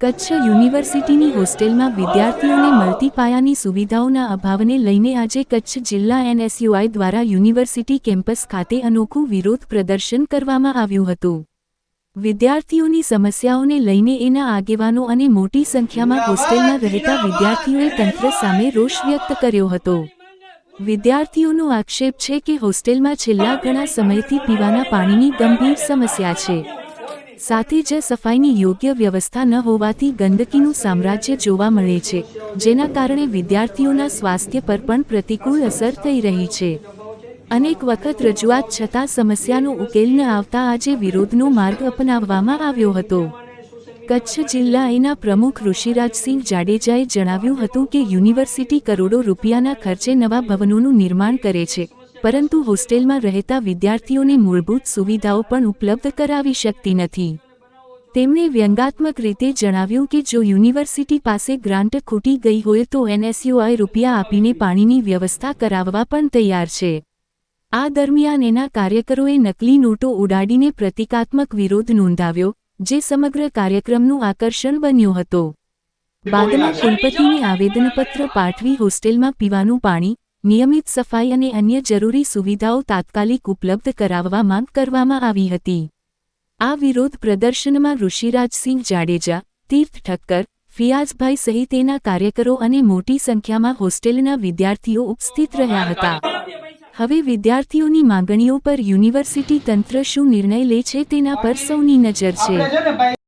કચ્છ યુનિવર્સિટીની હોસ્ટેલમાં વિદ્યાર્થીઓને મળતી પાયાની સુવિધાઓના અભાવને લઈને આજે કચ્છ જિલ્લા એનએસયુઆઈ દ્વારા યુનિવર્સિટી કેમ્પસ ખાતે અનોખું વિરોધ પ્રદર્શન કરવામાં આવ્યું હતું। વિદ્યાર્થીઓની સમસ્યાઓને લઈને એના આગેવાનો અને મોટી સંખ્યામાં હોસ્ટેલમાં રહેતા વિદ્યાર્થીઓએ તંત્ર સામે રોષ વ્યક્ત કર્યો હતો। વિદ્યાર્થીઓનો આક્ષેપ છે કે હોસ્ટેલમાં છેલ્લા ઘણા સમયથી પીવાના પાણીની ગંભીર સમસ્યા છે। સાથે જ સફાઈની યોગ્ય વ્યવસ્થા ન હોવાથી ગંદકીનું સામ્રાજ્ય જોવા મળે છે, જેના કારણે વિદ્યાર્થીઓના સ્વાસ્થ્ય પર પણ પ્રતિકૂળ અસર થઈ રહી છે। અનેક વખત રજૂઆત છતાં સમસ્યાનો ઉકેલ ન આવતા આજે વિરોધનો માર્ગ અપનાવવામાં આવ્યો હતો। કચ્છ જિલ્લાના પ્રમુખ ઋષિરાજસિંહ જાડેજાએ જણાવ્યું હતું કે યુનિવર્સિટી કરોડો રૂપિયાના ખર્ચે નવા ભવનોનું નિર્માણ કરે છે, પરંતુ હોસ્ટેલમાં રહેતા વિદ્યાર્થીઓને મૂળભૂત સુવિધાઓ પણ ઉપલબ્ધ કરાવી શકતી નથી। તેમણે વ્યંગાત્મક રીતે જણાવ્યું કે જો યુનિવર્સિટી પાસે ગ્રાન્ટ ખૂટી ગઈ હોય તો એનએસયુઆઈ રૂપિયા આપીને પાણીની વ્યવસ્થા કરાવવા પણ તૈયાર છે। આ દરમિયાન એના કાર્યકરોએ નકલી નોટો ઉડાડીને પ્રતિકાત્મક વિરોધ નોંધાવ્યો, જે સમગ્ર કાર્યક્રમનું આકર્ષણ બન્યો હતો। બાદમાં કુલપતિને આવેદનપત્ર પાઠવી હોસ્ટેલમાં પીવાનું પાણી, નિયમિત સફાઈ અને અન્ય જરૂરી સુવિધાઓ તાત્કાલિક ઉપલબ્ધ કરાવવા માંગ કરવામાં આવી હતી। આ વિરોધ પ્રદર્શનમાં ઋષિરાજસિંહ જાડેજા, તીર્થ ઠક્કર, ફિયાઝભાઈ સહિત તેના કાર્યકરો અને મોટી સંખ્યામાં હોસ્ટેલના વિદ્યાર્થીઓ ઉપસ્થિત રહ્યા હતા। હવે વિદ્યાર્થીઓની માંગણીઓ પર યુનિવર્સિટી તંત્ર શું નિર્ણય લે છે તેના પર સૌની નજર છે।